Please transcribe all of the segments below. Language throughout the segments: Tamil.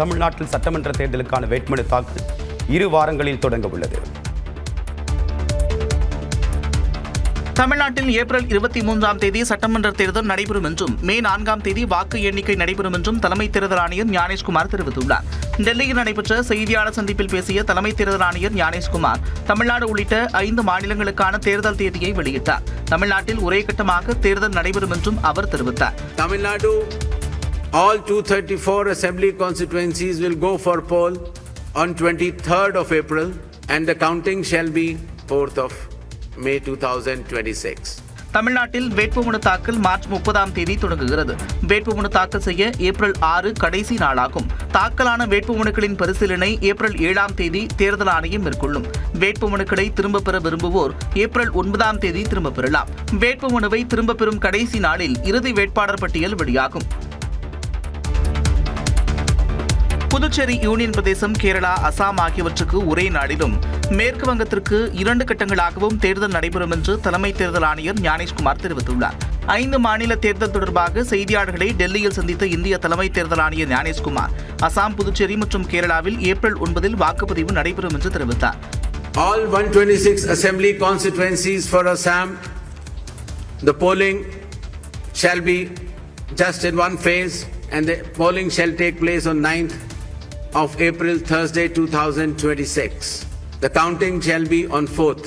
தமிழ்நாட்டில் சட்டமன்ற தேர்தலுக்கான வேட்புமனு தாக்கல் 2 வாரங்களில் தொடங்க உள்ளது. தமிழ்நாட்டில் ஏப்ரல் 23ஆம் தேதி சட்டமன்ற தேர்தல் நடைபெறும் என்றும் மே 4ஆம் தேதி வாக்கு எண்ணிக்கை நடைபெறும் என்றும் தலைமை தேர்தல் ஆணையர் ஞானேஷ்குமார் தெரிவித்துள்ளார். டெல்லியில் நடைபெற்ற செய்தியாளர் சந்திப்பில் பேசிய தலைமை தேர்தல் ஆணையர் ஞானேஷ்குமார் தமிழ்நாடு உள்ளிட்ட 5 மாநிலங்களுக்கான தேர்தல் தேதியை வெளியிட்டார். தமிழ்நாட்டில் ஒரே கட்டமாக தேர்தல் நடைபெறும் என்றும் அவர் தெரிவித்தார். Tamil Nadu all 234 assembly constituencies will go for poll on 23rd of April and the counting shall be 4th of May 2026. தமிழ்நாட்டில் வேட்புமனு தாக்கல் மார்ச் 30ஆம் தேதி தொடங்குகிறது. வேட்புமனு தாக்கல் செய்ய ஏப்ரல் 6 கடைசி நாளாகும். தாக்கலான வேட்புமனுக்களின் பரிசீலனை ஏப்ரல் 7ஆம் தேதி தேர்தல் ஆணையம் மேற்கொள்ளும். வேட்புமனுக்களை திரும்பப் பெற விரும்புவோர் ஏப்ரல் 9ஆம் தேதி திரும்பப் பெறலாம். வேட்புமனுவை திரும்பப் பெறும் கடைசி நாளில் இறுதி வேட்பாளர் பட்டியல் வெளியாகும். புதுச்சேரி யூனியன் பிரதேசம், கேரளா, அசாம் ஆகியவற்றுக்கு ஒரே நாளிலும் மேற்கு வங்கத்திற்கு 2 கட்டங்களாகவும் தேர்தல் நடைபெறும் என்று தலைமை தேர்தல் ஆணையர் ஞானேஷ்குமார் தெரிவித்துள்ளார். 5 மாநில தேர்தல் தொடர்பாக செய்தியாளர்களை டெல்லியில் சந்தித்த இந்திய தலைமை தேர்தல் ஆணையர் ஞானேஷ்குமார் அசாம், புதுச்சேரி மற்றும் கேரளாவில் ஏப்ரல் 9இல் வாக்குப்பதிவு நடைபெறும் என்று தெரிவித்தார். All 126 assembly constituencies for Assam, the polling shall be just in one phase and the polling shall take place on 9th of April, Thursday 2026. The counting shall be on 4th.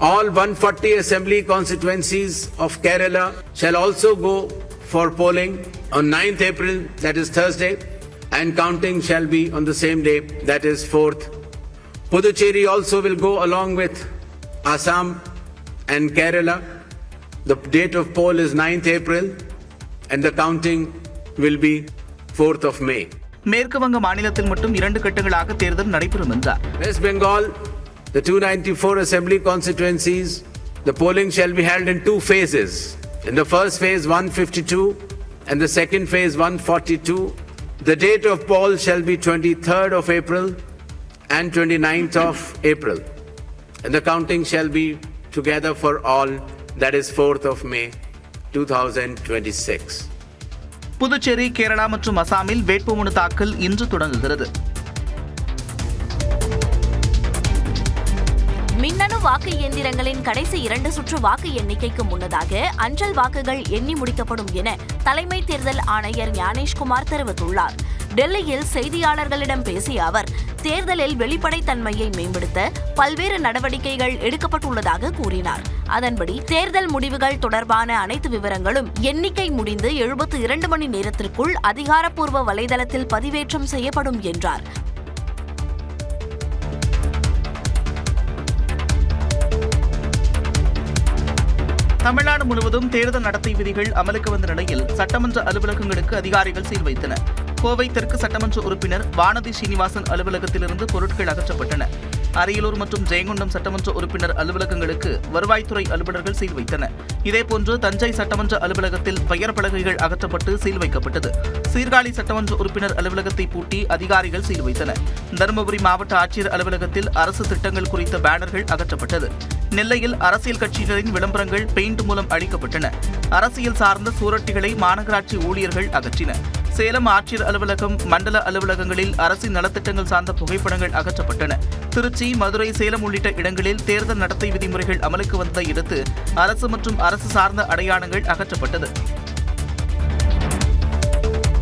All 140 assembly constituencies of Kerala shall also go for polling on 9th April, that is Thursday, and counting shall be on the same day, that is 4th. Puducherry also will go along with Assam and Kerala. The date of poll is 9th April and the counting will be 4th of May. மேற்கு வங்க மாநிலத்தில் மட்டும் 2 கட்டங்களாக தேர்தல் நடைபெறும் என்றார். West Bengal, the 294 assembly constituencies, the polling shall be held in 2 phases. In the first phase 152 and the second phase 142. The date of poll shall be 23rd of April and 29th of April. And the counting shall be together for all, that is 4th of May 2026. Puducherry, Kerala மற்றும் அசாமில் வேட்புமனு தாக்கல் இன்று தொடங்குகிறது. மின்னணு வாக்கு இயந்திரங்களின் கடைசி 2 சுற்று வாக்கு எண்ணிக்கைக்கு முன்னதாக அஞ்சல் வாக்குகள் எண்ணி முடிக்கப்படும் என தலைமை தேர்தல் ஆணையர் ஞானேஷ்குமார் தெரிவித்துள்ளார். டெல்லியில் செய்தியாளர்களிடம் பேசிய அவர், தேர்தலில் வெளிப்படைத்தன்மையை மேம்படுத்த பல்வேறு நடவடிக்கைகள் எடுக்கப்பட்டுள்ளதாக கூறினார். அதன்படி தேர்தல் முடிவுகள் தொடர்பான அனைத்து விவரங்களும் எண்ணிக்கை முடிந்து 72 மணி நேரத்திற்குள் அதிகாரப்பூர்வ வலைதளத்தில் பதிவேற்றம் செய்யப்படும் என்றார். தமிழ்நாடு முழுவதும் தேர்தல் நடத்தை விதிகள் அமலுக்கு வந்த நிலையில் சட்டமன்ற அலுவலகங்களுக்கு அதிகாரிகள் சீல் வைத்தனர். கோவை தெற்கு சட்டமன்ற உறுப்பினர் வானதி சீனிவாசன் அலுவலகத்திலிருந்து பொருட்கள் அகற்றப்பட்டன. அரியலூர் மற்றும் ஜெயங்கொண்டம் சட்டமன்ற உறுப்பினர் அலுவலகங்களுக்கு வருவாய்த்துறை அலுவலர்கள் சீல் வைத்தனர். இதேபோன்று தஞ்சை சட்டமன்ற அலுவலகத்தில் பெயர் பலகைகள் அகற்றப்பட்டு சீல் வைக்கப்பட்டது. சீர்காழி சட்டமன்ற உறுப்பினர் அலுவலகத்தை பூட்டி அதிகாரிகள் சீல் வைத்தனர். தருமபுரி மாவட்ட ஆட்சியர் அலுவலகத்தில் அரசு திட்டங்கள் குறித்த பேனர்கள் அகற்றப்பட்டது. நெல்லையில் அரசியல் கட்சியினரின் விளம்பரங்கள் பெயிண்ட் மூலம் அழிக்கப்பட்டன. அரசியல் சார்ந்த சூரட்டிகளை மாநகராட்சி ஊழியர்கள் அகற்றினர். சேலம் ஆட்சியர் அலுவலகம், மண்டல அலுவலகங்களில் அரசின் நலத்திட்டங்கள் சார்ந்த புகைப்படங்கள் அகற்றப்பட்டன. திருச்சி, மதுரை, சேலம் உள்ளிட்ட இடங்களில் தேர்தல் நடத்தை விதிமுறைகள் அமலுக்கு வந்ததை அடுத்து அரசு மற்றும் அரசு சார்ந்த அடையாளங்கள் அகற்றப்பட்டது.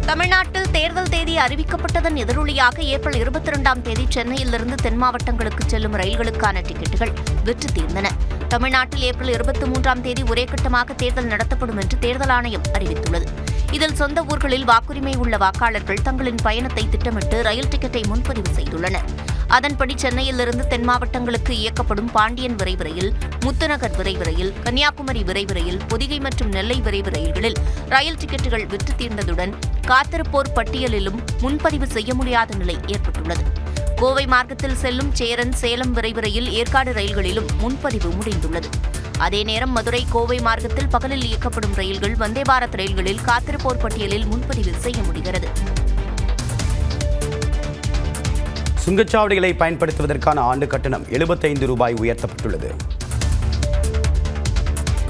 தமிழ்நாட்டில் தேர்தல் தேதி அறிவிக்கப்பட்டதன் எதிரொலியாக ஏப்ரல் 22ஆம் தேதி சென்னையிலிருந்து தென் மாவட்டங்களுக்கு செல்லும் ரயில்களுக்கான டிக்கெட்டுகள் விற்று தீர்ந்தன. தமிழ்நாட்டில் ஏப்ரல் 23ஆம் தேதி ஒரே கட்டமாக தேர்தல் நடத்தப்படும் என்று தேர்தல் ஆணையம் அறிவித்துள்ளது. இதில் சொந்த ஊர்களில் வாக்குரிமை உள்ள வாக்காளர்கள் தங்களின் பயணத்தை திட்டமிட்டு ரயில் டிக்கெட்டை முன்பதிவு செய்துள்ளனர். அதன்படி சென்னையிலிருந்து தென் மாவட்டங்களுக்கு இயக்கப்படும் பாண்டியன் விரைவு ரயில், முத்துநகர் விரைவு ரயில், கன்னியாகுமரி விரைவு ரயில், பொதிகை மற்றும் நெல்லை விரைவு ரயில்களில் ரயில் டிக்கெட்டுகள் விற்று தீர்ந்ததுடன் காத்திருப்போர் பட்டியலிலும் முன்பதிவு செய்ய முடியாத நிலை ஏற்பட்டுள்ளது. கோவை மார்க்கத்தில் செல்லும் சேரன், சேலம் விரைவு ரயில், ஏற்காடு ரயில்களிலும் முன்பதிவு முடிந்துள்ளது. அதே நேரம் மதுரை, கோவை மார்க்கத்தில் பகலில் இயக்கப்படும் ரயில்கள், வந்தே பாரத் ரயில்களில் காத்திருப்போர் பட்டியலில் முன்பதிவு செய்ய முடிகிறது. சுங்கச்சாவடிகளை பயன்படுத்துவதற்கான ஆண்டு கட்டணம் 75 ரூபாய் உயர்த்தப்பட்டுள்ளது.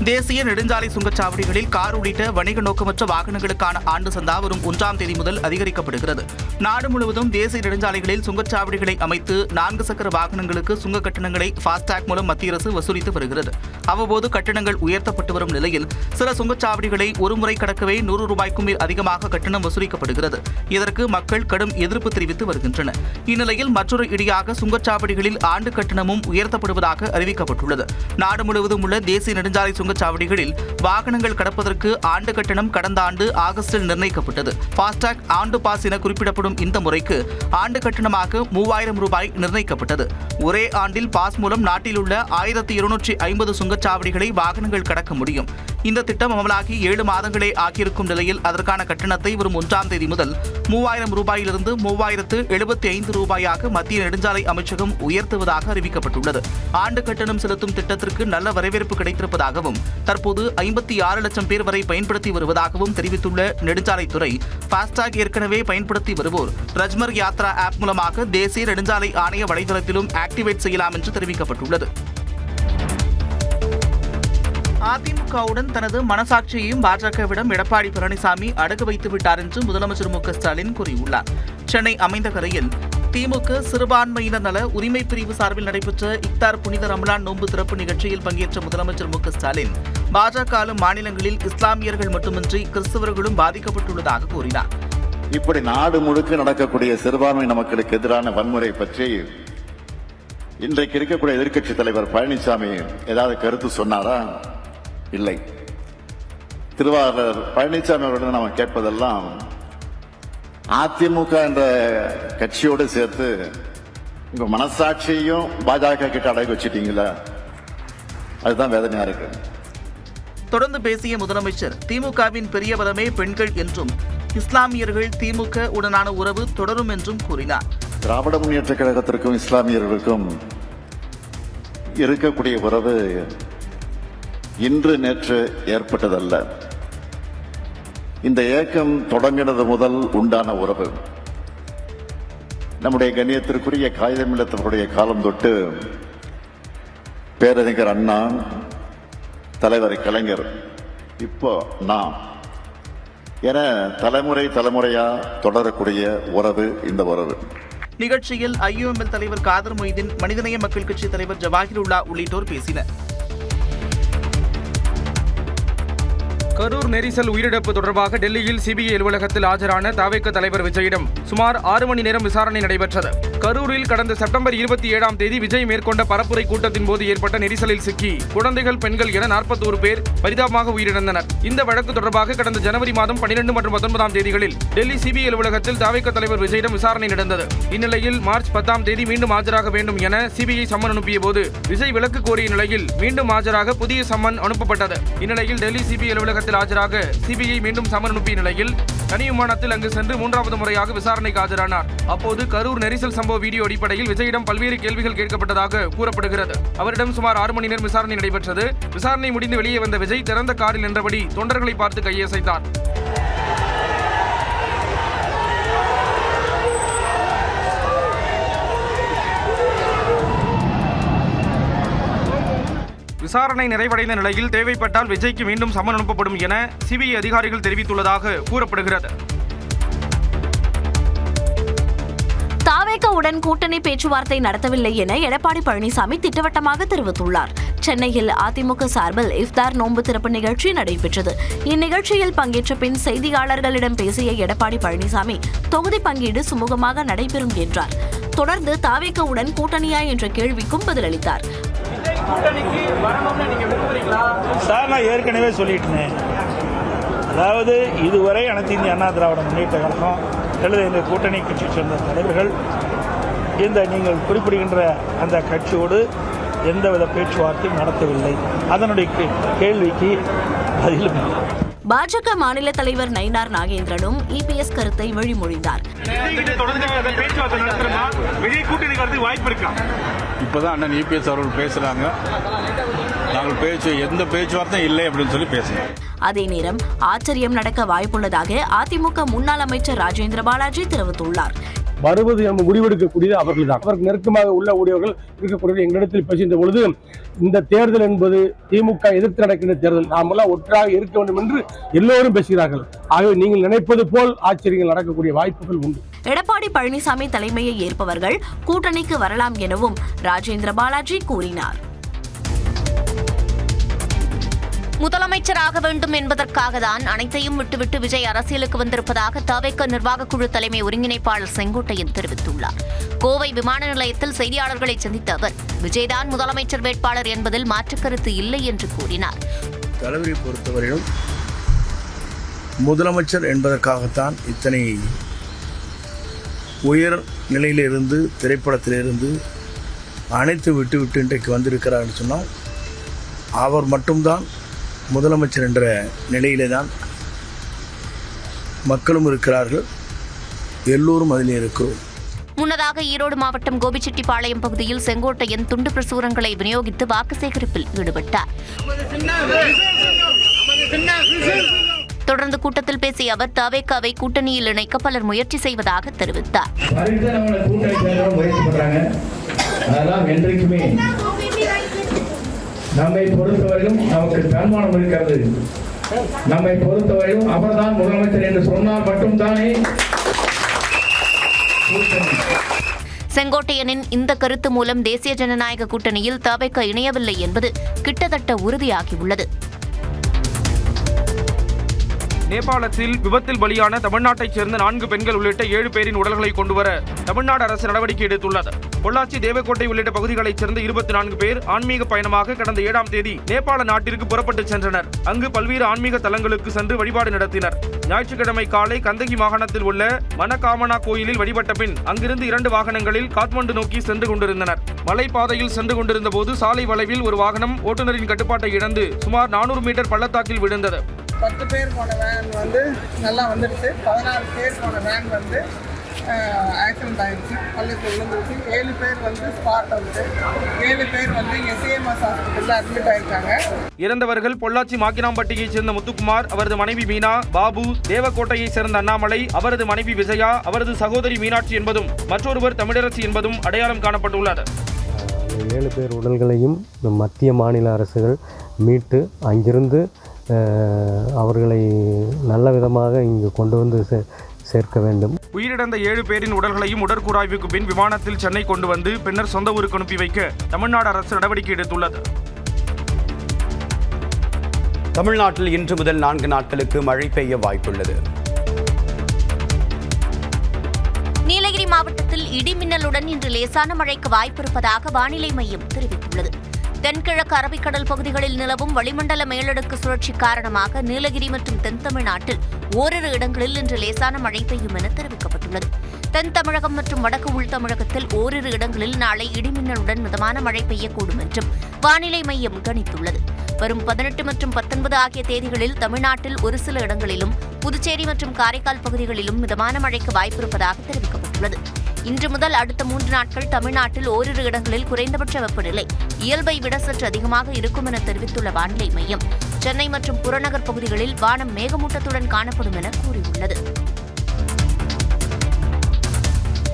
தேசிய நெடுஞ்சாலை சுங்கச்சாவடிகளில் கார் உள்ளிட்ட வணிக நோக்கமற்ற வாகனங்களுக்கான ஆண்டு சந்தா வரும் 1ஆம் தேதி முதல் அதிகரிக்கப்படுகிறது. நாடு முழுவதும் தேசிய நெடுஞ்சாலைகளில் சுங்கச்சாவடிகளை அமைத்து 4 சக்கர வாகனங்களுக்கு சுங்க கட்டணங்களை ஃபாஸ்டாக் மூலம் மத்திய அரசு வசூலித்து வருகிறது. அவ்வப்போது கட்டணங்கள் உயர்த்தப்பட்டு வரும் நிலையில் சில சுங்கச்சாவடிகளை ஒருமுறை கடக்கவே 100 ரூபாய்க்கும் மேல் அதிகமாக கட்டணம் வசூலிக்கப்படுகிறது. இதற்கு மக்கள் கடும் எதிர்ப்பு தெரிவித்து வருகின்றனர். இந்நிலையில் மற்றொரு இடியாக சுங்கச்சாவடிகளில் ஆண்டு கட்டணமும் உயர்த்தப்படுவதாக அறிவிக்கப்பட்டுள்ளது. நாடு முழுவதும் உள்ள தேசிய நெடுஞ்சாலை சுங்கச்சாவடிகளில் வாகனங்கள் கடப்பதற்கு ஆண்டு கட்டணம் கடந்த ஆண்டு ஆகஸ்டில் நிர்ணயிக்கப்பட்டது. ஃபாஸ்டாக் ஆண்டு பாஸ் என குறிப்பிடப்படும் இந்த முறைக்கு ஆண்டு கட்டணமாக 3000 ரூபாய் நிர்ணயிக்கப்பட்டது. ஒரே ஆண்டில் பாஸ் மூலம் நாட்டில் உள்ள 1250 சுங்கச்சாவடிகளை வாகனங்கள் கடக்க முடியும். இந்த திட்டம் அமலாகி 7 மாதங்களே ஆகியிருக்கும் நிலையில் அதற்கான கட்டணத்தை வரும் 1ஆம் தேதி முதல் 3000 ரூபாயிலிருந்து 3075 ரூபாயாக மத்திய நெடுஞ்சாலை அமைச்சகம் உயர்த்துவதாக அறிவிக்கப்பட்டுள்ளது. ஆண்டு கட்டணம் செலுத்தும் திட்டத்திற்கு நல்ல வரவேற்பு கிடைத்திருப்பதாகவும் தற்போது 56 லட்சம் பேர் வரை பயன்படுத்தி வருவதாகவும் தெரிவித்துள்ள நெடுஞ்சாலைத்துறை, ஃபாஸ்டாக் ஏற்கனவே பயன்படுத்தி வருவோர் ரஜ்மர் யாத்ரா ஆப் மூலமாக தேசிய நெடுஞ்சாலை ஆணைய வலைதளத்திலும் ஆக்டிவேட் செய்யலாம் என்று தெரிவிக்கப்பட்டுள்ளது. அதிமுகவுடன் தனது மனசாட்சியையும் பாஜகவிடம் எடப்பாடி பழனிசாமி அடகு வைத்து விட்டார் என்று முதலமைச்சர் மு.க. ஸ்டாலின் கூறியுள்ளார். சென்னை அமைந்தகரையில் திமுக சிறுபான்மையினர் நல உரிமை பிரிவு சார்பில் நடைபெற்ற இஃப்தார் புனித ரமலான் நோன்பு திறப்பு நிகழ்ச்சியில் பங்கேற்ற முதலமைச்சர் மு.க. ஸ்டாலின், பாஜக ஆளும் மாநிலங்களில் இஸ்லாமியர்கள் மட்டுமின்றி கிறிஸ்தவர்களும் பாதிக்கப்பட்டுள்ளதாக கூறினார். இப்படி நாடு முழுக்க நடக்கக்கூடிய சிறுபான்மை மக்களுக்கு எதிரான வன்முறை பற்றி இன்றைக்கு இருக்கக்கூடிய எதிர்க்கட்சி தலைவர் பழனிசாமி ஏதாவது கருத்து சொன்னாரா? இல்லை. திருவாளர் பழனிசாமி அவர்களிடம் நாம் கேட்பதெல்லாம் அதிமுக என்ற கட்சியோடு சேர்த்து உங்க மனசாட்சியையும் பாஜக கிட்ட அடகு வச்சிட்டீங்களா? அதுதான் வேதனையா இருக்கு. தொடர்ந்து பேசிய முதலமைச்சர், திமுகவின் பெரிய பலமே பெண்கள் என்றும் இஸ்லாமியர்கள் திமுக உடனான உறவு தொடரும் என்றும் கூறினார். திராவிட முன்னேற்ற கழகத்திற்கும் இஸ்லாமியர்களுக்கும் இருக்கக்கூடிய உறவு இன்று நேற்று ஏற்பட்டதல்ல. இந்த இயக்கம் தொடங்கினது முதல் உண்டான உறவு. நம்முடைய கண்ணியத்திற்குரிய காகிதமில்லத்தவருடைய காலம் தொட்டு பேரறிஞர் அண்ணா, தலைவர் கலைஞர், இப்போ நாம் என தலைமுறையா தொடரக்கூடிய உறவு இந்த உறவு. நிகழ்ச்சியில் IUML தலைவர் காதர் மொய்தீன், மனிதநேய மக்கள் கட்சி தலைவர் ஜவாஹிருல்லா உள்ளிட்டோர் பேசினர். கரூர் நெரிசல் உயிரிழப்பு தொடர்பாக டெல்லியில் சிபிஐ அலுவலகத்தில் ஆஜரான தவேக தலைவர் விஜயிடம் சுமார் 6 மணி நேரம் விசாரணை நடைபெற்றது. கரூரில் கடந்த செப்டம்பர் 27ஆம் தேதி விஜய் மேற்கொண்ட பரப்புரை கூட்டத்தின் போது ஏற்பட்ட நெரிசலில் சிக்கி குழந்தைகள், பெண்கள் என 41 பேர் பரிதாபமாக உயிரிழந்தனர். இந்த வழக்கு தொடர்பாக கடந்த ஜனவரி மாதம் 12 மற்றும் 19ஆம் தேதிகளில் டெல்லி சிபிஐ அலுவலகத்தில் தவேக தலைவர் விஜயிடம் விசாரணை நடந்தது. இந்நிலையில் மார்ச் 10ஆம் தேதி மீண்டும் ஆஜராக வேண்டும் என சிபிஐ சம்மன் அனுப்பிய போது விஜய் விலக்கு கோரிய நிலையில் மீண்டும் ஆஜராக புதிய சம்மன் அனுப்பப்பட்டது. இந்நிலையில் டெல்லி சிபிஐ அலுவலகத்தில் ஆஜராக சிபிஐ மீண்டும் சம்மன் அனுப்பிய நிலையில் தனி விமானத்தில் அங்கு சென்று 3வது முறையாக விசாரணைக்கு ஆஜரானார். அப்போது கரூர் நெரிசல் சம்பவ வீடியோ அடிப்படையில் விஜயிடம் பல்வேறு கேள்விகள் கேட்கப்பட்டதாக கூறப்படுகிறது. அவரிடம் சுமார் 6 மணி நேரம் விசாரணை நடைபெற்றது. விசாரணை முடிந்து வெளியே வந்த விஜய் திறந்த காரில் நின்றபடி தொண்டர்களை பார்த்து கையசைத்தார். விசாரணை நிறைவடைந்த நிலையில் தேவைப்பட்டால் விஜய்க்கு மீண்டும் சம்மன் அனுப்பப்படும் என சிபிஐ அதிகாரிகள் தெரிவித்துள்ளதாக கூறப்படுகிறது. தாவேகாவுடன் கூட்டணி பேச்சுவார்த்தை நடத்தவில்லை என எடப்பாடி பழனிசாமி திட்டவட்டமாக தெரிவித்துள்ளார். சென்னையில் அதிமுக சார்பில் இஃப்தார் நோன்பு திறப்பு நிகழ்ச்சி நடைபெற்றது. இந்நிகழ்ச்சியில் பங்கேற்ற பின் செய்தியாளர்களிடம் பேசிய எடப்பாடி பழனிசாமி, தொகுதி பங்கீடு சுமூகமாக நடைபெறும் என்றார். தொடர்ந்து தாவேகாவுடன் கூட்டணியா என்ற கேள்விக்கும் பதிலளித்தார். சார், நான் ஏற்கனவே சொல்லிட்டேன். அதாவது இதுவரை அனைத்து இந்திய அண்ணா திராவிட முன்னேற்ற கழகம் அல்லது எங்கள் கூட்டணி கட்சி சேர்ந்த தலைவர்கள் இந்த நீங்கள் குறிப்பிடுகின்ற அந்த கட்சியோடு எந்தவித பேச்சுவார்த்தையும் நடத்தவில்லை. அதனுடைய கேள்விக்கு பதிலும் இல்லை. பாஜக மாநில தலைவர் நயினார் நாகேந்திரனும் இபிஎஸ் கருத்தை வழிமொழிந்தார். இப்பதான் அண்ணன் இபிஎஸ் அவர்கள் பேசுறாங்க. நாங்கள் எந்த பேச்சுவார்த்தையும் இல்லை அப்படின்னு சொல்லி பேசுறோம். அதே நேரம் ஆச்சரியம் நடக்க வாய்ப்புள்ளதாக அதிமுக முன்னாள் அமைச்சர் ராஜேந்திர பாலாஜி தெரிவித்துள்ளார். வருவது நம்ம முடிவெடுக்கக்கூடியது அவர்கள் தான். அவருக்கு நெருக்கமாக உள்ள ஊழியர்கள் இருக்கக்கூடிய எங்களிடத்தில் பேசுகின்ற பொழுது, இந்த தேர்தல் என்பது திமுக எதிர்த்து நடக்கின்ற தேர்தல், நாமெல்லாம் ஒன்றாக இருக்க வேண்டும் என்று எல்லோரும் பேசுகிறார்கள். ஆகவே நீங்கள் நினைப்பது போல் ஆச்சரியங்கள் நடக்கக்கூடிய வாய்ப்புகள் உண்டு. எடப்பாடி பழனிசாமி தலைமையை ஏற்பவர்கள் கூட்டணிக்கு வரலாம் எனவும் ராஜேந்திர பாலாஜி கூறினார். முதலமைச்சராக வேண்டும் என்பதற்காக தான் அனைத்தையும் விட்டுவிட்டு விஜய் அரசியலுக்கு வந்திருப்பதாக தவிக நிர்வாக குழு தலைமை ஒருங்கிணைப்பாளர் செங்கோட்டையன் தெரிவித்துள்ளார். கோவை விமான நிலையத்தில் செய்தியாளர்களை சந்தித்த அவர் விஜய்தான் முதலமைச்சர் வேட்பாளர் என்பதில் மாற்றுக் கருத்து இல்லை என்று கூறினார். தலைவரை பொறுத்தவரையிலும் முதலமைச்சர் என்பதற்காகத்தான் இத்தனை உயர் நிலையிலிருந்து திரைப்படத்திலிருந்து அனைத்து விட்டு இன்றைக்கு வந்திருக்கிறார் சொன்னால் அவர் மட்டும்தான் முதலமைச்சர் என்ற நிலையிலே தான் மக்களும் இருக்கிறார்கள், எல்லோரும் அதிலே இருக்கிறோம். முன்னதாக ஈரோடு மாவட்டம் கோபிச்செட்டிப்பாளையம் பகுதியில் செங்கோட்டையன் துண்டு பிரசுரங்களை விநியோகித்து வாக்கு சேகரிப்பில் ஈடுபட்டார். தொடர்ந்து கூட்டத்தில் பேசிய அவர் தவேகாவை கூட்டணியில் இணைக்க பலர் முயற்சி செய்வதாக தெரிவித்தார். நம்மை பொறுத்தவரையும் நமக்கு தன்மானம் இருக்கிறது. நம்மை பொறுத்தவரையும் அவர்தான் முதலமைச்சர் என்று சொன்னால் மட்டும்தானே. செங்கோட்டையனின் இந்த கருத்து மூலம் தேசிய ஜனநாயக கூட்டணியில் தவேக இணையவில்லை என்பது கிட்டத்தட்ட உறுதியாகியுள்ளது. நேபாளத்தில் விபத்தில் பலியான தமிழ்நாட்டைச் சேர்ந்த 4 பெண்கள் உள்ளிட்ட 7 பேரின் உடல்களை கொண்டுவர தமிழ்நாடு அரசு நடவடிக்கை எடுத்துள்ளது. பொள்ளாச்சி, தேவக்கோட்டை உள்ளிட்ட பகுதிகளைச் சேர்ந்த 24 பேர் ஆன்மீக பயணமாக கடந்த 7ஆம் தேதி நேபாள நாட்டிற்கு புறப்பட்டு சென்றனர். அங்கு பல்வேறு ஆன்மீக தலங்களுக்கு சென்று வழிபாடு நடத்தினர். ஞாயிற்றுக்கிழமை காலை கந்தகி மாகாணத்தில் உள்ள மனகாமனா கோயிலில் வழிபட்ட பின் அங்கிருந்து 2 வாகனங்களில் காத்மண்டு நோக்கி சென்று கொண்டிருந்தனர். மலைப்பாதையில் சென்று கொண்டிருந்த போது சாலை வளைவில் ஒரு வாகனம் ஓட்டுநரின் கட்டுப்பாட்டை இழந்து சுமார் 400 மீட்டர் பள்ளத்தாக்கில் விழுந்தது. 10 பேர் போன வேன் நல்லா வந்துடுச்சு. 16 பேர் போன வேன் ஆக்சிடென்ட் ஆயிடுச்சு, பள்ளத்தில் விழுந்துருச்சு. 7 பேர் ஸ்பாட் 7 பேர் எஸ்ஏஎம்எஸ் ஹாஸ்பிட்டலில் அட்மிட் ஆயிருக்காங்க. இறந்தவர்கள் பொள்ளாச்சி மாக்கினாம்பட்டியைச் சேர்ந்த முத்துக்குமார், அவரது மனைவி மீனா, பாபு, தேவக்கோட்டையைச் சேர்ந்த அண்ணாமலை, அவரது மனைவி விஜயா, அவரது சகோதரி மீனாட்சி என்பதும் மற்றொருவர் தமிழரசி என்பதும் அடையாளம் காணப்பட்டுள்ளது. 7 பேர் உடல்களையும் மத்திய மாநில அரசுகள் மீட்டு அங்கிருந்து அவர்களை நல்ல விதமாக இங்கு கொண்டு வந்து சேர்க்க வேண்டும். உயிரிழந்த 7 பேரின் உடல்களையும் உடற்கூறாய்வுக்கு பின் விமானத்தில் சென்னை கொண்டு வந்து பின்னர் சொந்த ஊருக்கு அனுப்பி வைக்க தமிழ்நாடு அரசு நடவடிக்கை எடுத்துள்ளது. தமிழ்நாட்டில் இன்று முதல் 4 நாட்களுக்கு மழை பெய்ய வாய்ப்புள்ளது. நீலகிரி மாவட்டத்தில் இடிமின்னலுடன் இன்று லேசான மழைக்கு வாய்ப்பிருப்பதாக வானிலை மையம் தெரிவித்துள்ளது. தென்கிழக்கு அரபிக்கடல் பகுதிகளில் நிலவும் வளிமண்டல மேலடுக்கு சுழற்சி காரணமாக நீலகிரி மற்றும் தென் தமிழ்நாட்டில் ஓரிரு இடங்களில் இன்று லேசான மழை பெய்யும் என தெரிவிக்கப்பட்டுள்ளது. தென் தமிழகம் மற்றும் வடக்கு உள் தமிழகத்தில் ஓரிரு இடங்களில் நாளை இடிமின்னலுடன் மிதமான மழை பெய்யக்கூடும் என்றும் வானிலை மையம் கணித்துள்ளது. வரும் 18 மற்றும் 19 ஆகிய தேதிகளில் தமிழ்நாட்டில் ஒரு சில இடங்களிலும் புதுச்சேரி மற்றும் காரைக்கால் பகுதிகளிலும் மிதமான மழைக்கு வாய்ப்பிருப்பதாக தெரிவிக்கப்பட்டுள்ளது. இன்று முதல் அடுத்த 3 நாட்கள் தமிழ்நாட்டில் ஓரிரு இடங்களில் குறைந்தபட்ச வெப்பநிலை இயல்பை விட சற்று அதிகமாக இருக்கும் என தெரிவித்துள்ள வானிலை மையம் சென்னை மற்றும் புறநகர் பகுதிகளில் வானம் மேகமூட்டத்துடன் காணப்படும் என கூறியுள்ளது.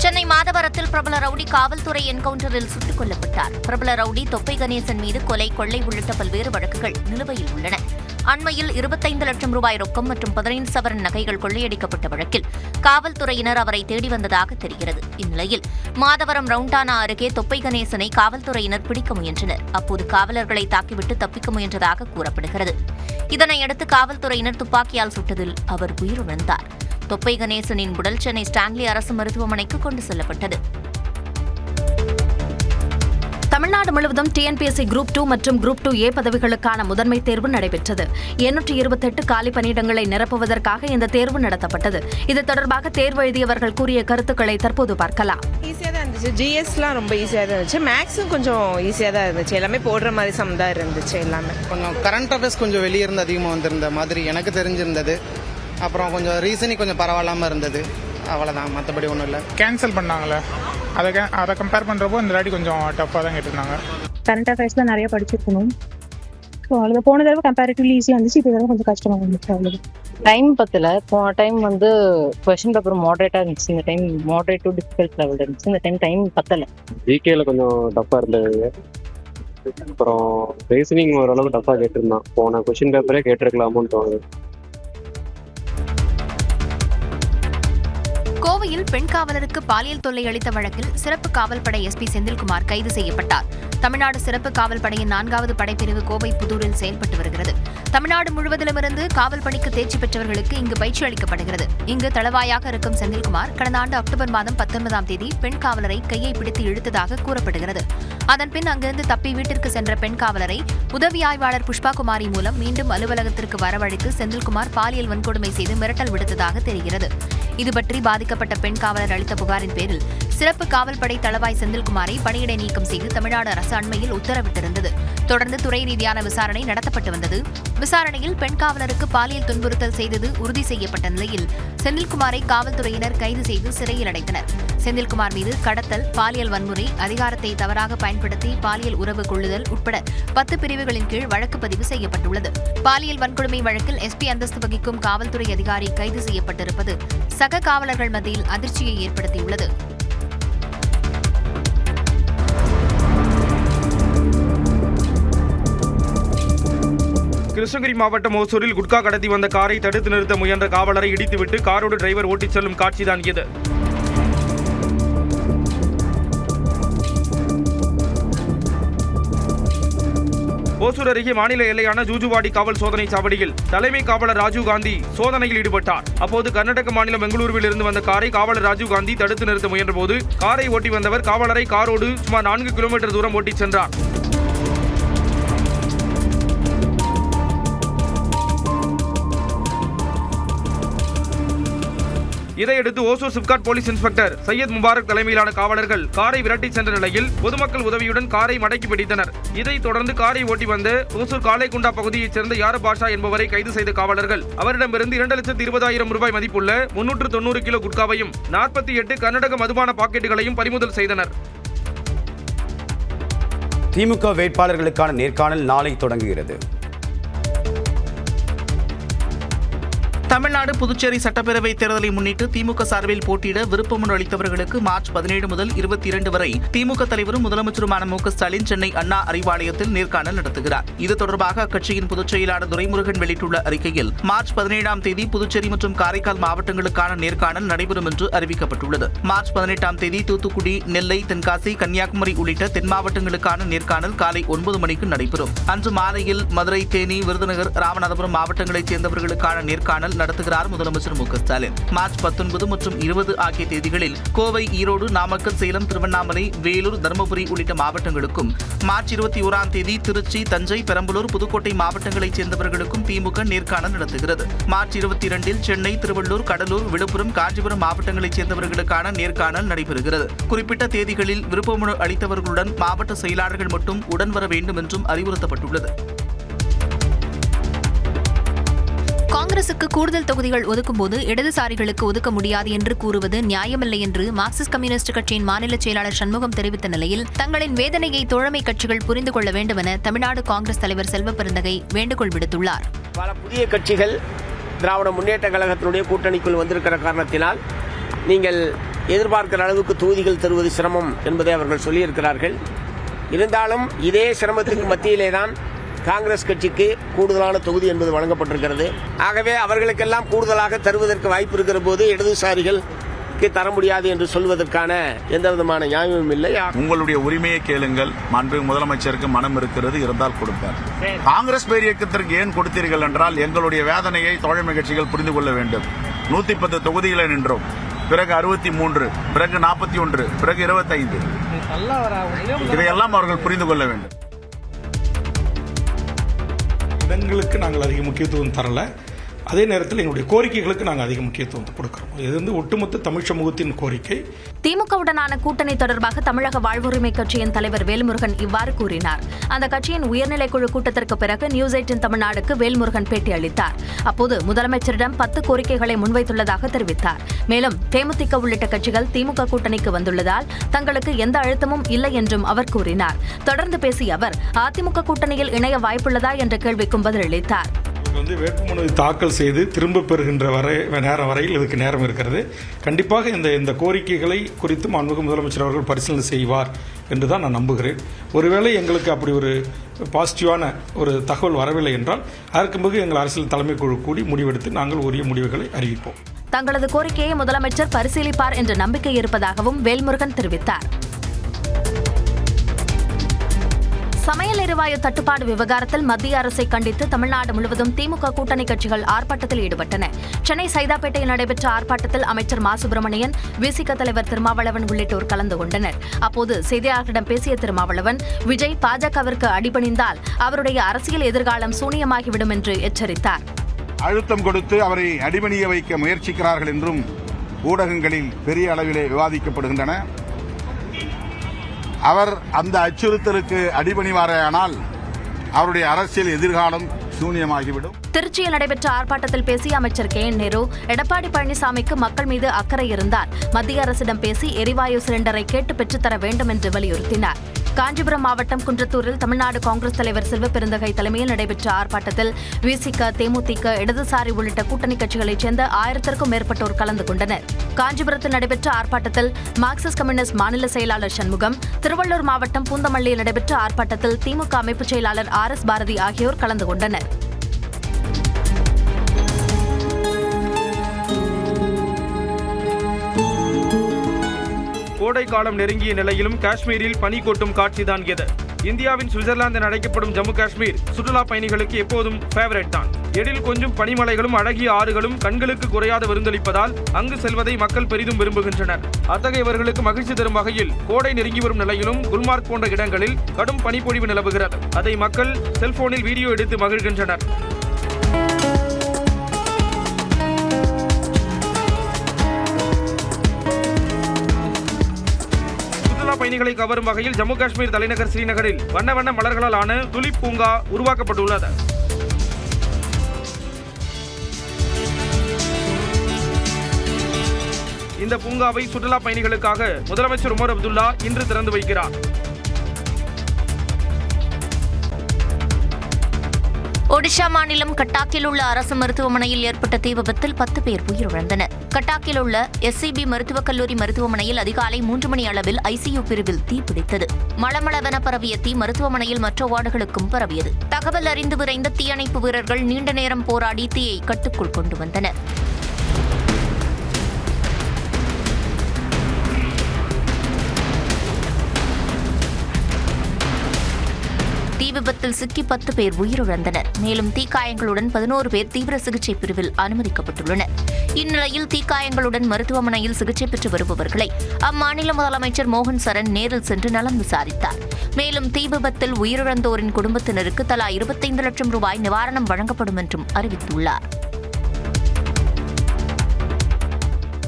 சென்னை மாதவரத்தில் பிரபல ரவுடி காவல்துறை என்கவுண்டரில் சுட்டுக் கொல்லப்பட்டார். பிரபல ரவுடி தொப்பை கணேசன் மீது கொலை, கொள்ளை உள்ளிட்ட பல்வேறு வழக்குகள் நிலுவையில் உள்ளன. அண்மையில் 25 லட்சம் ரூபாய் ரொக்கம் மற்றும் 15 சவரன் நகைகள் கொள்ளையடிக்கப்பட்ட வழக்கில் காவல்துறையினர் அவரை தேடி வந்ததாக தெரிகிறது. இந்நிலையில் மாதவரம் ரவுண்டானா அருகே தொப்பை கணேசனை காவல்துறையினர் பிடிக்க முயன்றனர். அப்போது காவலர்களை தாக்கிவிட்டு தப்பிக்க முயன்றதாக கூறப்படுகிறது. இதனையடுத்து காவல்துறையினர் துப்பாக்கியால் சுட்டதில் அவர் உயிரிழந்தார். தொப்பை கணேசனின் உடல் சென்னை ஸ்டான்லி அரசு மருத்துவமனைக்கு கொண்டு செல்லப்பட்டது. தமிழ்நாடு முழுவதும் டிஎன்பிஎஸ்சி குரூப் 2 மற்றும் குரூப் 2A பதவிகளுக்கான முதன்மை தேர்வு நடைபெற்றது. 828 காலி பணியிடங்களை நிரப்புவதற்காக இந்த தேர்வு நடத்தப்பட்டது. இது தொடர்பாக தேர்வு எழுதியவர்கள் கூறிய கருத்துக்களை தற்போது பார்க்கலாம். ஈஸியாக தான் இருந்துச்சு. ஜிஎஸ்லாம் ரொம்ப ஈஸியாக தான் இருந்துச்சு. மேக்ஸும் கொஞ்சம் ஈஸியாக தான் இருந்துச்சு. எல்லாமே போடுற மாதிரி சம் தான் இருந்துச்சு. எல்லாமே கொஞ்சம் கரண்ட் அஃபேர்ஸ் கொஞ்சம் வெளியே இருந்து அதிகமாக வந்திருந்த மாதிரி எனக்கு தெரிஞ்சிருந்தது. அப்புறம் கொஞ்சம் ரீசனிங் கொஞ்சம் பரவாயில்லாமல் இருந்தது. அவ்வளோதான், மற்றபடி ஒன்றும் இல்லை. கேன்சல் பண்ணாங்களே, அதை கம்பேர் பண்ணுறப்போ இந்த வாட்டி கொஞ்சம் டஃப்பாக தான் கேட்டிருந்தாங்க. கரண்ட் அஃபேர்ஸ் தான் நிறைய படிச்சிருக்கணும். ஸோ அவ்வளோ போன தடவை கம்பேரிட்டிவ்லி ஈஸியாக இருந்துச்சு. இப்போ தடவை கொஞ்சம் கஷ்டமாக இருந்துச்சு. அவ்வளோ டைம் பத்தில் போன டைம் கொஸ்டின் பேப்பர் மாடரேட்டாக இருந்துச்சு. இந்த time moderate to difficult level இருந்துச்சு. இந்த டைம் பத்தலை. ஜிகேல கொஞ்சம் டஃப்பாக இருந்தது. அப்புறம் ரீசனிங் ஓரளவு டஃப்பாக கேட்டிருந்தான். போன கொஸ்டின் பேப்பரே கேட்டிருக்கலாமோன்னு தோணுது. கோவையில் பெண் காவலருக்கு பாலியல் தொல்லை அளித்த வழக்கில் சிறப்பு காவல் படை எஸ்பி செந்தில்குமார் கைது செய்யப்பட்டார். தமிழ்நாடு சிறப்பு காவல் படையின் 4வது படைப்பிரிவு கோவை புதூரில் செயல்பட்டு வருகிறது. தமிழ்நாடு முழுவதிலுமிருந்து காவல் பணிக்கு தேர்ச்சி பெற்றவர்களுக்கு இங்கு பயிற்சி அளிக்கப்படுகிறது. இங்கு தளவாயாக இருக்கும் செந்தில்குமார் கடந்த ஆண்டு அக்டோபர் மாதம் 19ஆம் தேதி பெண் காவலரை கையை பிடித்து இழுத்ததாக கூறப்படுகிறது. அதன்பின் அங்கிருந்து தப்பி வீட்டிற்கு சென்ற பெண் காவலரை உதவி ஆய்வாளர் புஷ்பா குமாரி மூலம் மீண்டும் அலுவலகத்திற்கு வரவழைத்து செந்தில்குமார் பாலியல் வன்கொடுமை செய்து மிரட்டல் விடுத்ததாக தெரிகிறது. இதுபற்றி பாதிக்கப்பட்ட பெண் காவலர் அளித்த புகாரின் பேரில் சிறப்பு காவல் படை தளவாய் செந்தில்குமாரை பணியிடை நீக்கம் செய்து தமிழ்நாடு அரசு அண்மையில் உத்தரவிட்டிருந்தது. தொடர்ந்து துறை ரீதியான விசாரணை நடத்தப்பட்டு வந்தது. விசாரணையில் பெண் காவலருக்கு பாலியல் துன்புறுத்தல் செய்தது உறுதி செய்யப்பட்ட நிலையில் செந்தில்குமாரை காவல்துறையினர் கைது செய்து சிறையில் அடைத்தனர். செந்தில்குமார் மீது கடத்தல், பாலியல் வன்முறை, அதிகாரத்தை தவறாக பயன்படுத்தி பாலியல் உறவு கொள்ளுதல் உட்பட 10 பிரிவுகளின் கீழ் வழக்கு பதிவு செய்யப்பட்டுள்ளது. பாலியல் வன்கொடுமை வழக்கில் எஸ்பி அந்தஸ்து வகிக்கும் காவல்துறை அதிகாரி கைது செய்யப்பட்டிருப்பது சக காவலர்கள் மத்தியில் அதிர்ச்சியை ஏற்படுத்தியுள்ளது. கிருஷ்ணகிரி மாவட்டம் ஓசூரில் குட்கா கடத்தி வந்த காரை தடுத்து நிறுத்த முயன்ற காவலரை இடித்துவிட்டு காரோடு டிரைவர் ஓட்டிச் செல்லும் காட்சிதான் இது. ஓசூர் அருகே மாநில எல்லையான ஜூஜுவாடி காவல் சோதனை சாவடியில் தலைமை காவலர் ராஜீவ் காந்தி சோதனையில் ஈடுபட்டார். அப்போது கர்நாடக மாநிலம் பெங்களூருவில் இருந்து வந்த காரை காவலர் ராஜீவ் காந்தி தடுத்து நிறுத்த முயன்றபோது காரை ஓட்டி வந்தவர் காவலரை காரோடு சுமார் 4 கிலோமீட்டர் தூரம் ஓட்டிச் சென்றார். இதையடுத்து ஓசூர் சிப்காட் போலீஸ் இன்ஸ்பெக்டர் சையத் முபாரக் தலைமையிலான காவலர்கள் காரை விரட்டி சென்ற நிலையில் பொதுமக்கள் உதவியுடன் காரை மடக்கி பிடித்தனர். இதைத் தொடர்ந்து காரை ஓட்டி வந்த ஓசூர் காலைக்குண்டா பகுதியைச் சேர்ந்த யார பாஷா என்பவரை கைது செய்த காவலர்கள் அவரிடமிருந்து 2,20,000 ரூபாய் மதிப்புள்ள 390 கிலோ குட்காவையும் 48 கர்நாடக மதுபான பாக்கெட்டுகளையும் பறிமுதல் செய்தனர். திமுக வேட்பாளர்களுக்கான நேர்காணல் நாளை தொடங்குகிறது. தமிழ்நாடு புதுச்சேரி சட்டப்பேரவை தேர்தலை முன்னிட்டு திமுக சார்பில் போட்டியிட விருப்பமனு அளித்தவர்களுக்கு மார்ச் 17 முதல் 22 வரை திமுக தலைவரும் முதலமைச்சருமான மு.க. ஸ்டாலின் சென்னை அண்ணா அறிவாலயத்தில் நேர்காணல் நடத்துகிறார். இது தொடர்பாக அக்கட்சியின் பொதுச் செயலாளர் துரைமுருகன் வெளியிட்டுள்ள அறிக்கையில் மார்ச் 17ஆம் தேதி புதுச்சேரி மற்றும் காரைக்கால் மாவட்டங்களுக்கான நேர்காணல் நடைபெறும் என்று அறிவிக்கப்பட்டுள்ளது. மார்ச் 18ஆம் தேதி தூத்துக்குடி, நெல்லை, தென்காசி, கன்னியாகுமரி உள்ளிட்ட தென் மாவட்டங்களுக்கான நேர்காணல் காலை 9 மணிக்கு நடைபெறும். அன்று மாலையில் மதுரை, தேனி, விருதுநகர், ராமநாதபுரம் மாவட்டங்களைச் சேர்ந்தவர்களுக்கான நேர்காணல் நடத்துகிறார் முதலமைச்சர் மு.க. ஸ்டாலின். மார்ச் 19 மற்றும் 20 ஆகிய தேதிகளில் கோவை, ஈரோடு, நாமக்கல், சேலம், திருவண்ணாமலை, வேலூர், தருமபுரி உள்ளிட்ட மாவட்டங்களுக்கும், மார்ச் 21ஆம் தேதி திருச்சி, தஞ்சை, பெரம்பலூர், புதுக்கோட்டை மாவட்டங்களைச் சேர்ந்தவர்களுக்கும் திமுக நேர்காணல் நடத்துகிறது. மார்ச் 22இல் சென்னை, திருவள்ளூர், கடலூர், விழுப்புரம், காஞ்சிபுரம் மாவட்டங்களைச் சேர்ந்தவர்களுக்கான நேர்காணல் நடைபெறுகிறது. குறிப்பிட்ட தேதிகளில் விருப்பமனு அளித்தவர்களுடன் மாவட்ட செயலாளர்கள் மட்டும் உடன் வர வேண்டும் என்றும் அறிவுறுத்தப்பட்டுள்ளது. காங்கிரசுக்கு கூடுதல் தொகுதிகள் ஒதுக்கும்போது இடதுசாரிகளுக்கு ஒதுக்க முடியாது என்று கூறுவது நியாயமில்லை என்று மார்க்சிஸ்ட் கம்யூனிஸ்ட் கட்சியின் மாநில செயலாளர் சண்முகம் தெரிவித்த நிலையில் தங்களின் வேதனையை தோழமை கட்சிகள் புரிந்து கொள்ள வேண்டும் என தமிழ்நாடு காங்கிரஸ் தலைவர் செல்வ பெருந்தகை வேண்டுகோள் விடுத்துள்ளார். பல புதிய கட்சிகள் திராவிட முன்னேற்ற கழகத்தினுடைய கூட்டணிக்குள் வந்திருக்கிற காரணத்தினால் நீங்கள் எதிர்பார்க்கிற அளவுக்கு தொகுதிகள் தருவது சிரமம் என்பதை அவர்கள் சொல்லியிருக்கிறார்கள். இருந்தாலும் இதே சிரமத்துக்கு மத்தியிலேதான் காங்கிரஸ் கட்சிக்கு கூடுதலான தொகுதி என்பது வழங்கப்பட்டிருக்கிறது. ஆகவே அவர்களுக்கெல்லாம் கூடுதலாக தருவதற்கு வாய்ப்பு இருக்கிற போது இடதுசாரிகளுக்கு தர முடியாது என்று சொல்வதற்கான எந்த விதமான நியாயமும் இல்லை. உங்களுடைய உரிமையை கேளுங்கள். மாண்பு முதலமைச்சருக்கு மனம் இருக்கிறது, இருந்தால் கொடுப்பார். காங்கிரஸ் பேர் இயக்கத்திற்கு ஏன் கொடுத்தீர்கள் என்றால் எங்களுடைய வேதனையை தோழமை கட்சிகள் புரிந்து கொள்ள வேண்டும். 110 தொகுதிகளை நின்றோம், பிறகு 63, பிறகு 41, பிறகு 25. இதையெல்லாம் அவர்கள் புரிந்து கொள்ள வேண்டும். இடங்களுக்கு நாங்கள் அதிக முக்கியத்துவம் தரல, அதே நேரத்தில் எங்களுடைய கோரிக்கைகளுக்கு நாங்கள் அதிக முக்கியத்துவம் கொடுக்கிறோம். இது வந்து ஒட்டுமொத்த தமிழ் சமூகத்தின் கோரிக்கை. திமுகவுடனான கூட்டணி தொடர்பாக தமிழக வாழ்வுரிமை கட்சியின் தலைவர் வேல்முருகன் இவ்வாறு கூறினார். அந்த கட்சியின் உயர்நிலைக்குழு கூட்டத்திற்கு பிறகு நியூஸ் 18 தமிழ்நாடுக்கு வேல்முருகன் பேட்டி அளித்தார். அப்போது முதலமைச்சரிடம் 10 கோரிக்கைகளை முன்வைத்துள்ளதாக தெரிவித்தார். மேலும் தேமுதிக உள்ளிட்ட கட்சிகள் திமுக கூட்டணிக்கு வந்துள்ளதால் தங்களுக்கு எந்த அழுத்தமும் இல்லை என்றும் அவர் கூறினார். தொடர்ந்து பேசிய அவர் அதிமுக கூட்டணியில் இணைய வாய்ப்புள்ளதா என்ற கேள்விக்கும் பதிலளித்தார். வேட்புமனு தாக்கல் செய்து திரும்ப பெறுகின்ற நேரம் வரையில் இதுக்கு நேரம் இருக்கிறது. கண்டிப்பாக இந்த கோரிக்கைகளை குறித்து மாண்புமிகு முதலமைச்சர் அவர்கள் பரிசீலனை செய்வார் என்று தான் நான் நம்புகிறேன். ஒருவேளை எங்களுக்கு அப்படி ஒரு பாசிட்டிவான ஒரு தகவல் வரவில்லை என்றால் அதற்கு பிறகு எங்கள் அரசியல் தலைமை குழு கூடி முடிவெடுத்து நாங்கள் உரிய முடிவுகளை அறிவிப்போம். தங்களது கோரிக்கையை முதலமைச்சர் பரிசீலிப்பார் என்ற நம்பிக்கை இருப்பதாகவும் வேல்முருகன் தெரிவித்தார். சமையல் எரிவாயு தட்டுப்பாடு விவகாரத்தில் மத்திய அரசை கண்டித்து தமிழ்நாடு முழுவதும் திமுக கூட்டணி கட்சிகள் ஆர்ப்பாட்டத்தில் ஈடுபட்டன. சென்னை சைதாப்பேட்டையில் நடைபெற்ற ஆர்ப்பாட்டத்தில் அமைச்சர் மா சுப்பிரமணியன், விசிக தலைவர் திருமாவளவன் உள்ளிட்டோர் கலந்து கொண்டனர். அப்போது செய்தியாளர்களிடம் பேசிய திருமாவளவன், விஜய் பாஜகவிற்கு அடிபணிந்தால் அவருடைய அரசியல் எதிர்காலம் சூனியமாகிவிடும் என்று எச்சரித்தார். அழுத்தம் கொடுத்து அவரை அடிபணிய வைக்க முயற்சிக்கிறார்கள் என்றும் ஊடகங்களில் பெரிய அளவிலே விவாதிக்கப்படுகின்றன. அவர் அந்த அச்சுறுத்தலுக்கு அடிபணிவாரேயானால் அவருடைய அரசியல் எதிர்காலம் சூன்யமாகிவிடும். திருச்சியில் நடைபெற்ற ஆர்ப்பாட்டத்தில் பேசிய அமைச்சர் KN நேரு, எடப்பாடி பழனிசாமிக்கு மக்கள் மீது அக்கறை இருந்தால் மத்திய அரசிடம் பேசி எரிவாயு சிலிண்டரை கேட்டு பெற்றுத்தர வேண்டும் என்று வலியுறுத்தினார். காஞ்சிபுரம் மாவட்டம் குன்றத்தூரில் தமிழ்நாடு காங்கிரஸ் தலைவர் செல்வப்பெருந்தகை தலைமையில் நடைபெற்ற ஆர்ப்பாட்டத்தில் விசிக, தேமுதிக, இடதுசாரி உள்ளிட்ட கூட்டணி கட்சிகளைச் சேர்ந்த 1000க்கும் மேற்பட்டோர் கலந்து கொண்டனர். காஞ்சிபுரத்தில் நடைபெற்ற ஆர்ப்பாட்டத்தில் மார்க்சிஸ்ட் கம்யூனிஸ்ட் மாநில செயலாளர் சண்முகம், திருவள்ளூர் மாவட்டம் பூந்தமல்லியில் நடைபெற்ற ஆர்ப்பாட்டத்தில் திமுக அமைப்புச் செயலாளர் RS பாரதி ஆகியோர் கலந்து கொண்டனர். கோடை காலம் நெருங்கிய நிலையிலும் காஷ்மீரில் பனி கொட்டும் காட்சிதான் எது. இந்தியாவின் சுவிட்சர்லாந்து என அழைக்கப்படும் ஜம்மு காஷ்மீர் சுற்றுலா பயணிகளுக்கு எப்போதும் ஃபேவரட் தான். எழில் கொஞ்சம் பனிமலைகளும் அழகிய ஆறுகளும் கண்களுக்கு குறையாத விருந்தளிப்பதால் அங்கு செல்வதை மக்கள் பெரிதும் விரும்புகின்றனர். அத்தகையவர்களுக்கு மகிழ்ச்சி தரும் வகையில் கோடை நெருங்கி வரும் நிலையிலும் குல்மார்க் போன்ற இடங்களில் கடும் பனிப்பொழிவு நிலவுகிறது. அதை மக்கள் செல்போனில் வீடியோ எடுத்து மகிழ்கின்றனர். பயணிகளை கவரும் வகையில் ஜம்மு காஷ்மீர் தலைநகர் ஸ்ரீநகரில் வண்ண வண்ண மலர்களால் ஆன துலிப் பூங்கா உருவாக்கப்பட்டுள்ளது. இந்த பூங்காவை சுற்றுலா பயணிகளுக்காக முதலமைச்சர் உமர் அப்துல்லா இன்று திறந்து வைக்கிறார். ஒடிஷா மாநிலம் கட்டாக்கில் உள்ள அரசு மருத்துவமனையில் ஏற்பட்ட தீ விபத்தில் 10 பேர் உயிரிழந்தனர். கட்டாக்கில் உள்ள SCB மருத்துவக் கல்லூரி மருத்துவமனையில் அதிகாலை 3 மணி அளவில் ICU பிரிவில் தீ பிடித்தது. மளமளவென பரவிய தீ மருத்துவமனையில் மற்ற வார்டுகளுக்கும் பரவியது. தகவல் அறிந்து விரைந்த தீயணைப்பு வீரர்கள் நீண்ட நேரம் போராடி தீயை கட்டுக்குள் கொண்டு வந்தனர். தீ விபத்தில் சிக்கி 10 பேர் உயிரிழந்தனர். மேலும் தீக்காயங்களுடன் 11 பேர் தீவிர சிகிச்சை பிரிவில் அனுமதிக்கப்பட்டுள்ளனர். இந்நிலையில் தீக்காயங்களுடன் மருத்துவமனையில் சிகிச்சை பெற்று வருபவர்களை அம்மாநில முதலமைச்சர் மோகன் சரண் நேரில் சென்று நலம் விசாரித்தார். மேலும் தீ விபத்தில் உயிரிழந்தோரின் குடும்பத்தினருக்கு தலா 25 லட்சம் ரூபாய் நிவாரணம் வழங்கப்படும் என்றும் அறிவித்துள்ளார்.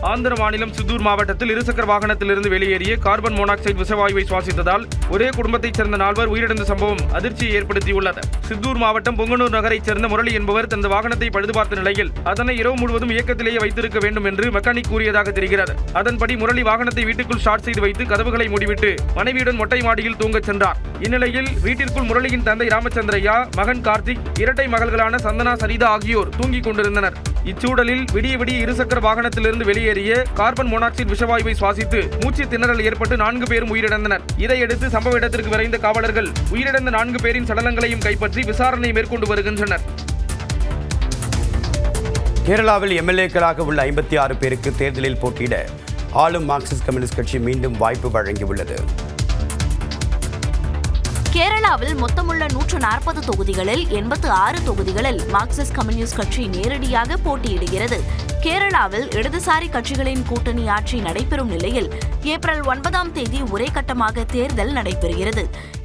ஆந்திர மாநிலம் சித்தூர் மாவட்டத்தில் இருசக்கர வாகனத்திலிருந்து வெளியேறிய கார்பன் மோனாக்சைடு விஷவாயுவை சுவாசித்ததால் ஒரே குடும்பத்தைச் சேர்ந்த 4 உயிரிழந்த சம்பவம் அதிர்ச்சியை ஏற்படுத்தியுள்ளது. சித்தூர் மாவட்டம் பொங்கனூர் நகரைச் சேர்ந்த முரளி என்பவர் தனது வாகனத்தை பழுதுபார்த்த நிலையில் அதனை இரவு முழுவதும் இயக்கத்திலேயே வைத்திருக்க வேண்டும் என்று மெக்கானிக் கூறியதாக தெரிகிறது. அதன்படி முரளி வாகனத்தை வீட்டுக்குள் ஸ்டார்ட் செய்து வைத்து கதவுகளை மூடிவிட்டு மனைவியுடன் மொட்டை மாடியில் தூங்கச் சென்றார். இந்நிலையில் வீட்டிற்குள் முரளியின் தந்தை ராமச்சந்திரையா, மகன் கார்த்திக், இரட்டை மகள்களான சந்தனா, சரிதா ஆகியோர் தூங்கிக் கொண்டிருந்தனர். இச்சூழலில் விடிய விடிய இருசக்கர வாகனத்திலிருந்து வெளியேறிய கார்பன் மோனாக்சைடு விஷவாயுவை சுவாசித்து மூச்சு திணறல் ஏற்பட்டு 4 பேரும் உயிரிழந்தனர். இதையடுத்து சம்பவ இடத்திற்கு விரைந்த காவலர்கள் உயிரிழந்த 4 பேரின் சடலங்களையும் கைப்பற்றி விசாரணை மேற்கொண்டு வருகின்றனர். கேரளாவில் MLA-க்களாக உள்ள 56 பேருக்கு தேர்தலில் போட்டியிட ஆளும் மார்க்சிஸ்ட் கம்யூனிஸ்ட் கட்சி மீண்டும் வாய்ப்பு வழங்கியுள்ளது. கேரளாவில் மொத்தமுள்ள 140 தொகுதிகளில் 86 தொகுதிகளில் மார்க்சிஸ்ட் கம்யூனிஸ்ட் கட்சி நேரடியாக போட்டியிடுகிறது. கேரளாவில் இடதுசாரி கட்சிகளின் கூட்டணி ஆட்சி நடைபெறும் நிலையில் ஏப்ரல் 9ஆம் தேதி ஒரே கட்டமாக தேர்தல் நடைபெறுகிறது.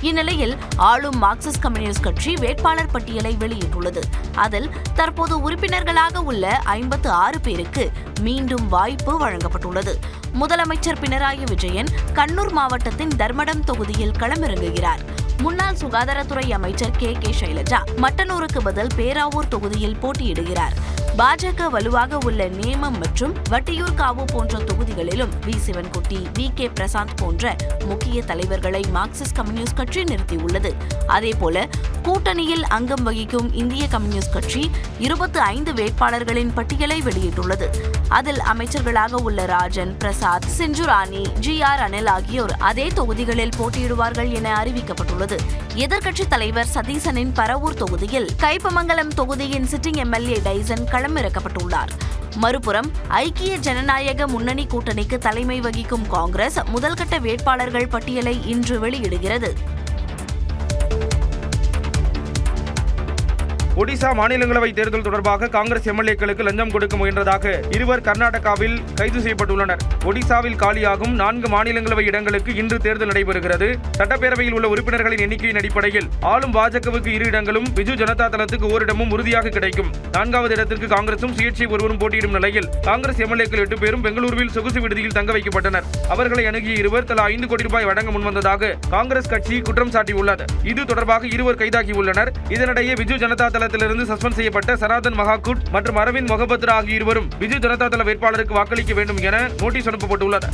இந்நிலையில் ஆளும் மார்க்சிஸ்ட் கம்யூனிஸ்ட் கட்சி வேட்பாளர் பட்டியலை வெளியிட்டுள்ளது. அதில் தற்போது உறுப்பினர்களாக உள்ள 56 பேருக்கு மீண்டும் வாய்ப்பு வழங்கப்பட்டுள்ளது. முதலமைச்சர் பினராயி விஜயன் கண்ணூர் மாவட்டத்தின் தர்மடம் தொகுதியில் களமிறங்குகிறார். முன்னாள் சுகாதாரத்துறை அமைச்சர் KK சைலஜா மட்டனூருக்கு பதில் பேராவூர் தொகுதியில் போட்டியிடுகிறார். பாஜக வலுவாக உள்ள நேமம் மற்றும் வட்டியூர்காவு போன்ற தொகுதிகளிலும் V. சிவன்குட்டி, VK பிரசாந்த் போன்ற முக்கிய தலைவர்களை மார்க்சிஸ்ட் கம்யூனிஸ்ட் கட்சி நிறுத்தியுள்ளது. அதேபோல கூட்டணியில் அங்கம் வகிக்கும் இந்திய கம்யூனிஸ்ட் கட்சி 25 வேட்பாளர்களின் பட்டியலை வெளியிட்டுள்ளது. அதில் அமைச்சர்களாக உள்ள ராஜன், பிரசாத், சிஞ்சுராணி, GR அனில் ஆகியோர் அதே தொகுதிகளில் போட்டியிடுவார்கள் என அறிவிக்கப்பட்டுள்ளது. எதிர்க்கட்சித் தலைவர் சதீசனின் பரவூர் தொகுதியில் கைப்பமங்கலம் தொகுதியின் சிட்டிங் MLA டைசன் களம் இறக்கப்பட்டுள்ளார். மறுபுறம் ஐக்கிய ஜனநாயக முன்னணி கூட்டணிக்கு தலைமை வகிக்கும் காங்கிரஸ் முதல்கட்ட வேட்பாளர்கள் பட்டியலை இன்று வெளியிடுகிறது. ஒடிசா மாநிலங்களவை தேர்தல் தொடர்பாக காங்கிரஸ் எம்எல்ஏக்களுக்கு லஞ்சம் கொடுக்க முயன்றதாக இருவர் கர்நாடகாவில் கைது செய்யப்பட்டுள்ளனர். ஒடிசாவில் காலியாகும் 4 மாநிலங்களவை இடங்களுக்கு இன்று தேர்தல் நடைபெறுகிறது. சட்டப்பேரவையில் உள்ள உறுப்பினர்களின் எண்ணிக்கையின் அடிப்படையில் ஆளும் பாஜகவுக்கு 2 இடங்களும் பிஜு ஜனதா தளத்துக்கு ஓரிடமும் உறுதியாக கிடைக்கும். 4வது இடத்திற்கு காங்கிரசும் சுயேட்சை ஒருவரும் போட்டியிடும் நிலையில் காங்கிரஸ் எம்எல்ஏக்கள் 8 பேரும் பெங்களூருவில் சொகுசு விடுதியில் தங்க வைக்கப்பட்டனர். அவர்களை அணுகிய இருவர் தலா 5 கோடி ரூபாய் வழங்க முன்வந்ததாக காங்கிரஸ் கட்சி குற்றம் சாட்டியுள்ளது. இது தொடர்பாக இருவர் கைதாகியுள்ளனர். இதனிடையே பிஜு ஜனதா தளத்திலிருந்து சஸ்பெண்ட் செய்யப்பட்ட சனாதன் மகாகுட் மற்றும் அரவிந்த் மொஹபத்ரா ஆகிய இருவரும் பிஜு ஜனதா தள வேட்பாளருக்கு வாக்களிக்க வேண்டும் என நோட்டீஸ் அனுப்பப்பட்டுள்ளது.